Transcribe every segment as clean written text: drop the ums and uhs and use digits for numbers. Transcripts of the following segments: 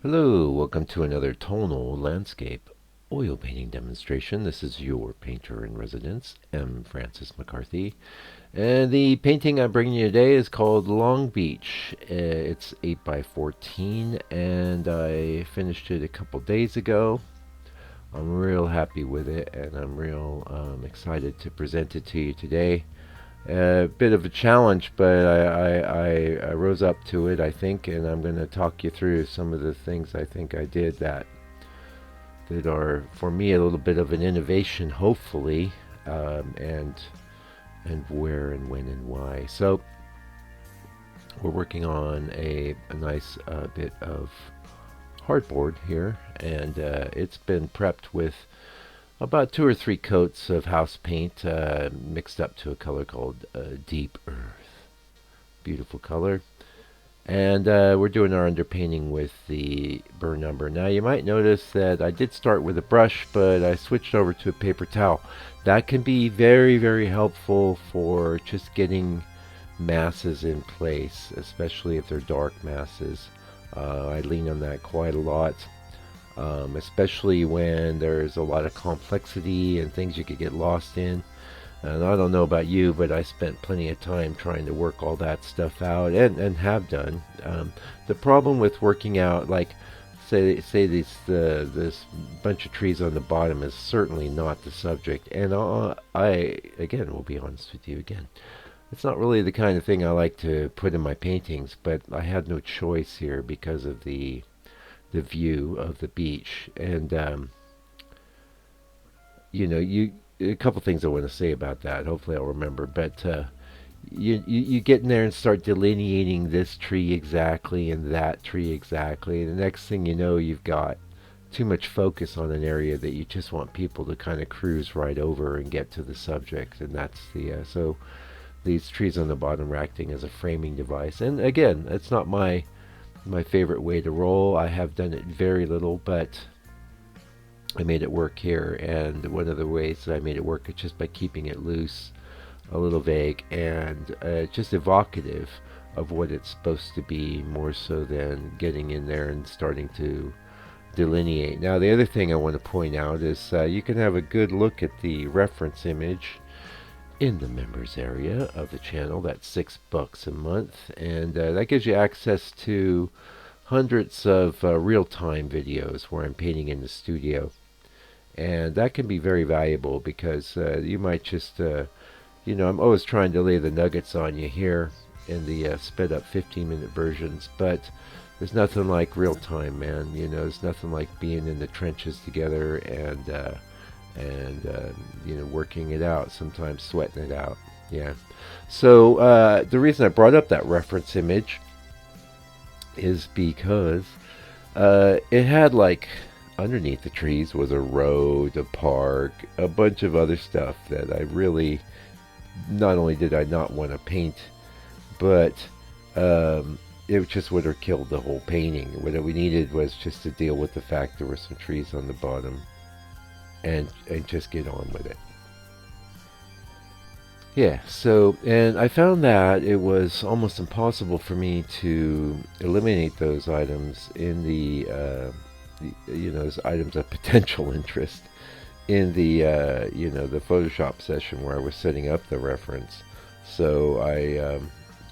Hello, welcome to another tonal landscape oil painting demonstration. This is your painter in residence, M. Francis McCarthy. And the painting I'm bringing you today is called Long Beach. It's 8 by 14 and I finished it a couple days ago. I'm real happy with it and I'm real excited to present it to you today. A bit of a challenge, but I rose up to it, I think, and I'm going to talk you through some of the things I think I did that are, for me, a little bit of an innovation, hopefully, and where and when and why. So we're working on a nice bit of hardboard here, and it's been prepped with about 2 or 3 coats of house paint mixed up to a color called Deep Earth. Beautiful color. And we're doing our underpainting with the burn umber. Now you might notice that I did start with a brush, but I switched over to a paper towel. That can be very, very helpful for just getting masses in place, especially if they're dark masses. I lean on that quite a lot, especially when there's a lot of complexity and things you could get lost in. And I don't know about you, but I spent plenty of time trying to work all that stuff out, and have done. The problem with working out, like say this bunch of trees on the bottom, is certainly not the subject. And I again will be honest with you again. It's not really the kind of thing I like to put in my paintings, but I had no choice here because of the view of the beach. And you a couple things I want to say about that. Hopefully, I'll remember. But you get in there and start delineating this tree exactly and that tree exactly. And the next thing you know, you've got too much focus on an area that you just want people to kind of cruise right over and get to the subject. And that's so these trees on the bottom are acting as a framing device. And again, it's not my favorite way to roll. I have done it very little, but I made it work here. And one of the ways that I made it work is just by keeping it loose, a little vague, and just evocative of what it's supposed to be, more so than getting in there and starting to delineate. Now, the other thing I want to point out is you can have a good look at the reference image in the members area of the channel. That's $6 a month, and that gives you access to hundreds of real-time videos where I'm painting in the studio. And that can be very valuable because you might just, I'm always trying to lay the nuggets on you here in the sped up 15-minute versions, but there's nothing like real time, man. There's nothing like being in the trenches together and working it out, sometimes sweating it out. Yeah. So the reason I brought up that reference image is because it had, like, underneath the trees was a road, a park, a bunch of other stuff that I really, not only did I not want to paint, but it just would have killed the whole painting. What we needed was just to deal with the fact there were some trees on the bottom, and just get on with it. Yeah, so, and I found that it was almost impossible for me to eliminate those items in those items of potential interest in the Photoshop session where I was setting up the reference. So I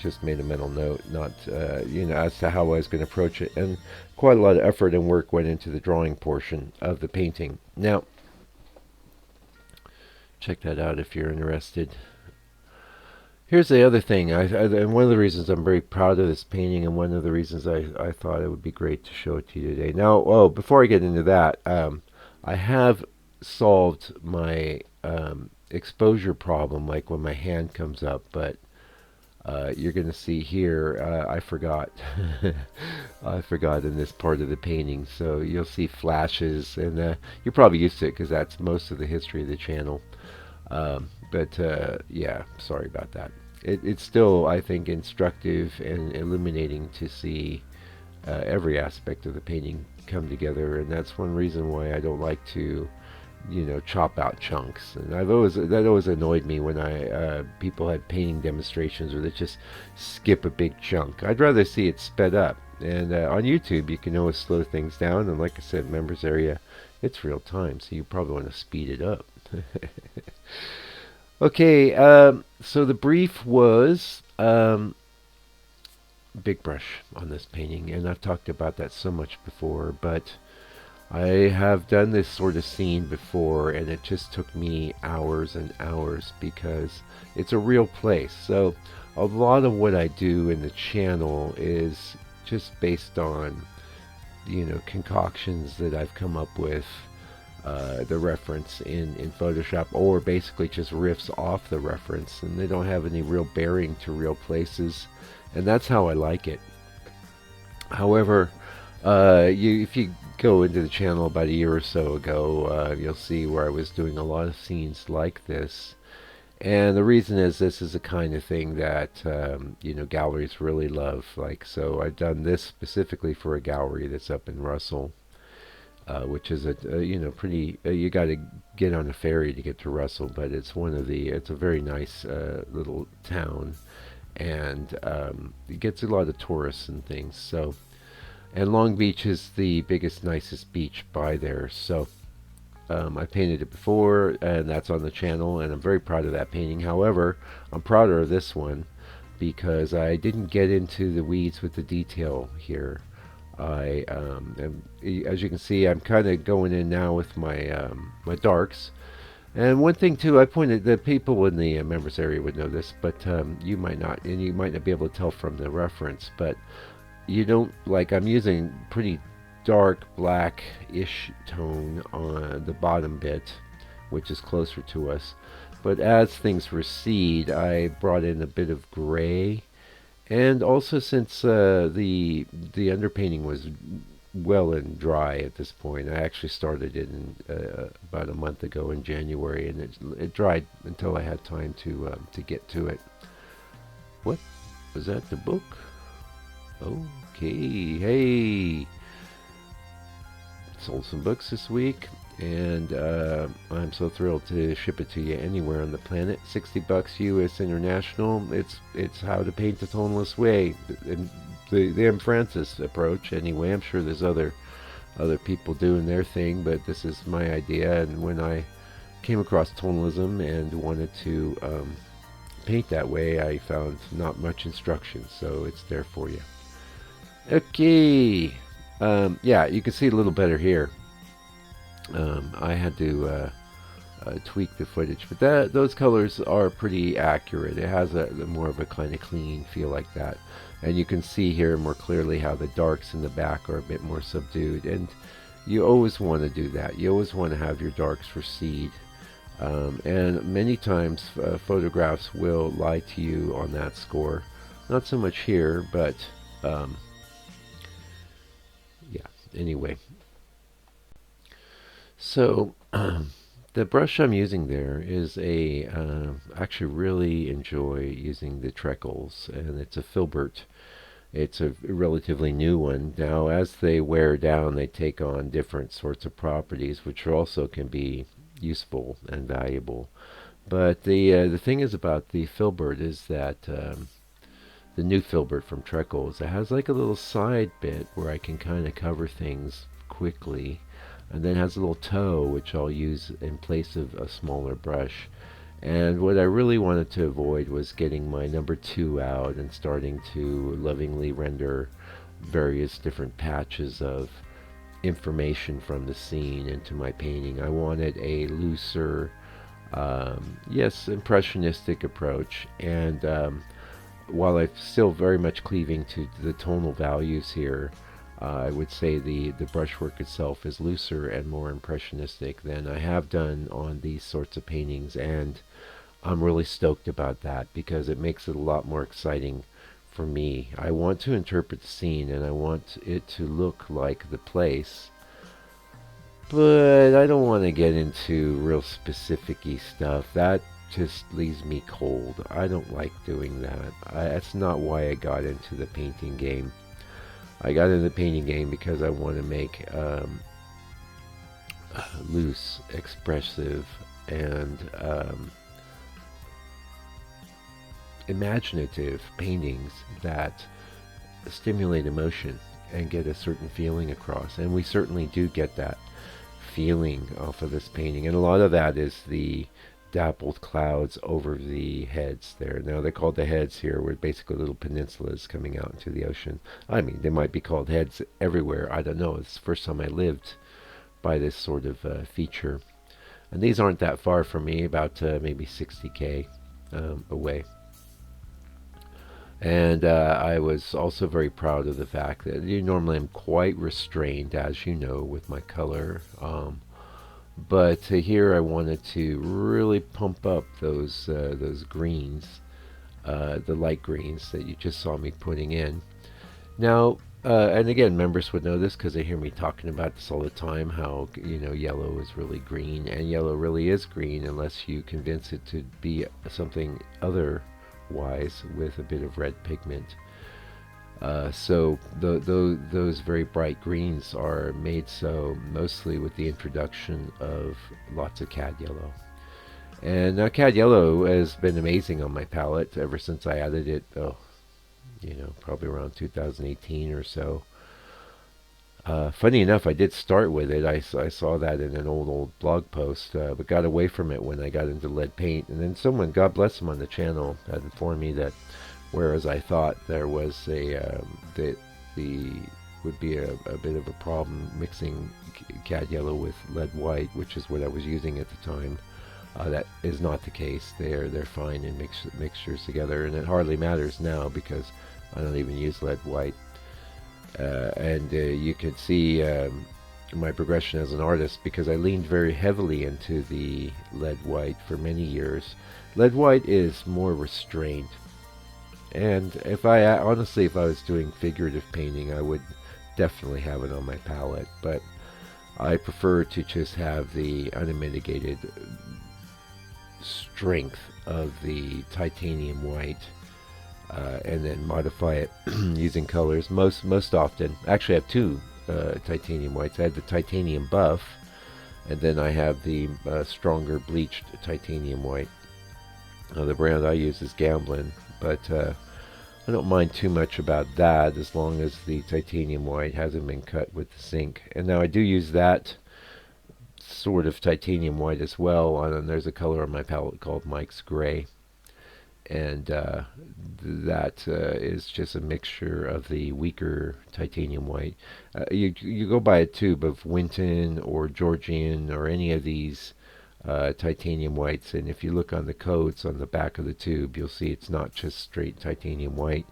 just made a mental note, not, as to how I was going to approach it. And quite a lot of effort and work went into the drawing portion of the painting. Now, check that out if you're interested. Here's the other thing, and one of the reasons I'm very proud of this painting, and one of the reasons I thought it would be great to show it to you today. Now, before I get into that, I have solved my exposure problem, like when my hand comes up, but you're going to see here, I forgot. I forgot in this part of the painting, so you'll see flashes, and you're probably used to it because that's most of the history of the channel. But yeah, sorry about that. It's still, I think, instructive and illuminating to see every aspect of the painting come together, and that's one reason why I don't like to, chop out chunks. And that always annoyed me when people had painting demonstrations where they just skip a big chunk. I'd rather see it sped up. And on YouTube, you can always slow things down. And like I said, members area, it's real time, so you probably want to speed it up. Okay, so the brief was big brush on this painting, and I've talked about that so much before, but I have done this sort of scene before, and it just took me hours and hours because it's a real place. So a lot of what I do in the channel is just based on, concoctions that I've come up with, the reference in Photoshop, or basically just riffs off the reference, and they don't have any real bearing to real places, and that's how I like it. However, if you go into the channel about a year or so ago, you'll see where I was doing a lot of scenes like this. And the reason is this is the kind of thing that galleries really love. Like, so I've done this specifically for a gallery that's up in Russell, which is pretty. You got to get on a ferry to get to Russell, but it's it's a very nice little town, and it gets a lot of tourists and things. So, and Long Beach is the biggest, nicest beach by there. So I painted it before, and that's on the channel, and I'm very proud of that painting. However, I'm prouder of this one because I didn't get into the weeds with the detail here. As you can see, I'm kind of going in now with my darks. And one thing too, I pointed, the people in the members area would know this, but you might not, and you might not be able to tell from the reference. But you don't, like, I'm using pretty dark black-ish tone on the bottom bit, which is closer to us. But as things recede, I brought in a bit of gray. And also, since the underpainting was well and dry at this point, I actually started it in, about a month ago in January, and it dried until I had time to get to it. What was that? The book? Okay, hey, sold some books this week, and I'm so thrilled to ship it to you anywhere on the planet. $60 US international. It's How to Paint the Toneless Way, the M. Francis approach. Anyway, I'm sure there's other people doing their thing, but this is my idea. And when I came across tonalism and wanted to paint that way, I found not much instruction, so it's there for you. Okay, yeah, you can see a little better here. I had to tweak the footage, but those colors are pretty accurate. It has a more of a kind of clean feel like that, and you can see here more clearly how the darks in the back are a bit more subdued. And you always want to do that. You always want to have your darks recede, and many times photographs will lie to you on that score. Not so much here, but yeah. Anyway. So the brush I'm using there is actually really enjoy using the Treccles, and it's a Filbert. It's a relatively new one. Now, as they wear down, they take on different sorts of properties, which also can be useful and valuable. But the thing is about the Filbert is that the new Filbert from Treccles, it has like a little side bit where I can kind of cover things quickly, and then has a little toe which I'll use in place of a smaller brush. And what I really wanted to avoid was getting my number 2 out and starting to lovingly render various different patches of information from the scene into my painting. I wanted a looser, yes, impressionistic approach, and while I'm still very much cleaving to the tonal values here, I would say the brushwork itself is looser and more impressionistic than I have done on these sorts of paintings, and I'm really stoked about that because it makes it a lot more exciting for me. I want to interpret the scene and I want it to look like the place, but I don't want to get into real specific-y stuff. That just leaves me cold. I don't like doing that. That's not why I got into the painting game. I got into the painting game because I want to make loose, expressive, and imaginative paintings that stimulate emotion and get a certain feeling across. And we certainly do get that feeling off of this painting. And a lot of that is the dappled clouds over the heads there. Now they're called the heads here, where basically little peninsulas coming out into the ocean. I mean, they might be called heads everywhere. I don't know. It's the first time I lived by this sort of feature. And these aren't that far from me, about maybe 60K away. And I was also very proud of the fact that normally I'm quite restrained, as you know, with my color. But here I wanted to really pump up those greens, the light greens that you just saw me putting in. Now, and again, members would know this because they hear me talking about this all the time, how, yellow is really green, and yellow really is green unless you convince it to be something otherwise with a bit of red pigment. So those very bright greens are made so mostly with the introduction of lots of cad yellow. And cad yellow has been amazing on my palette ever since I added it, probably around 2018 or so. Funny enough, I did start with it. I saw that in an old blog post, but got away from it when I got into lead paint. And then someone, God bless him, on the channel had informed me that whereas I thought there was that the would be a bit of a problem mixing cad yellow with lead white, which is what I was using at the time. That is not the case. They're fine in mixtures together, and it hardly matters now because I don't even use lead white. And you could see my progression as an artist because I leaned very heavily into the lead white for many years. Lead white is more restrained. And if I was doing figurative painting, I would definitely have it on my palette. But I prefer to just have the unmitigated strength of the titanium white, and then modify it using colors. Most often, actually, I have two titanium whites. I have the titanium buff, and then I have the stronger bleached titanium white. The brand I use is Gamblin, but I don't mind too much about that as long as the titanium white hasn't been cut with the zinc. And now I do use that sort of titanium white as well, and there's a color on my palette called Mike's Gray, and that is just a mixture of the weaker titanium white. You go buy a tube of Winton or Georgian or any of these titanium whites, and if you look on the codes on the back of the tube, you'll see it's not just straight titanium white.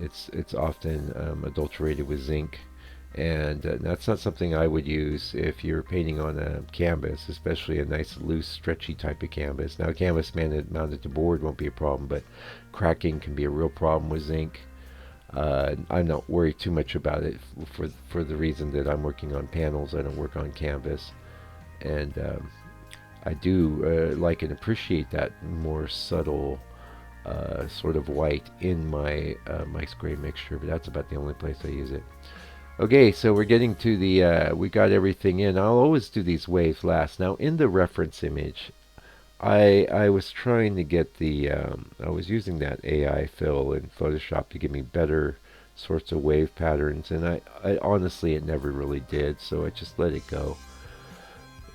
It's often adulterated with zinc, and that's not something I would use if you're painting on a canvas, especially a nice loose stretchy type of canvas. Now canvas mounted to board won't be a problem, but cracking can be a real problem with zinc. I'm not worried too much about it for the reason that I'm working on panels. I don't work on canvas, and I do like and appreciate that more subtle sort of white in my Mike's Gray mixture, but that's about the only place I use it. Okay, so we're getting to the, we got everything in. I'll always do these waves last. Now, in the reference image, I was trying to get the, I was using that AI fill in Photoshop to give me better sorts of wave patterns, and I honestly, it never really did, so I just let it go.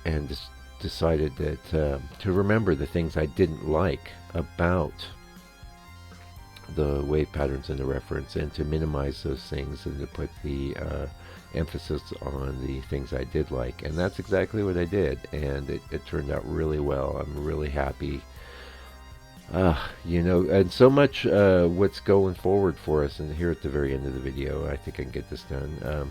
And just decided that to remember the things I didn't like about the wave patterns in the reference, and to minimize those things and to put the emphasis on the things I did like. And that's exactly what I did, and it turned out really well. I'm really happy. And so much what's going forward for us, and here at the very end of the video, I think I can get this done.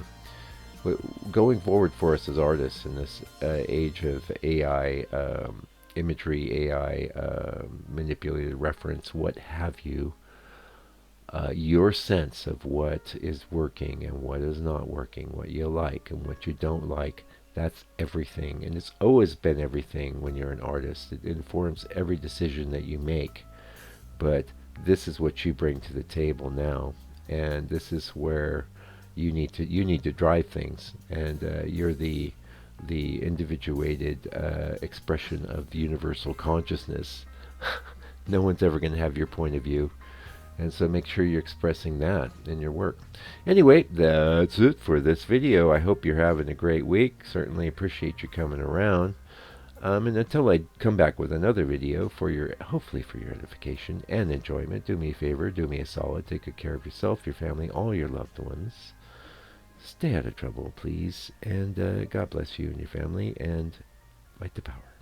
Going forward for us as artists in this age of AI imagery, AI manipulated reference, what have you, your sense of what is working and what is not working, what you like and what you don't like, that's everything. And it's always been everything when you're an artist. It informs every decision that you make. But this is what you bring to the table now. And this is where you need to drive things. And you're the individuated expression of universal consciousness. No one's ever going to have your point of view. And so make sure you're expressing that in your work. Anyway, that's it for this video. I hope you're having a great week. Certainly appreciate you coming around. And until I come back with another video for your, hopefully for your edification and enjoyment, do me a favor, do me a solid, take good care of yourself, your family, all your loved ones. Stay out of trouble, please, and God bless you and your family, and light the power.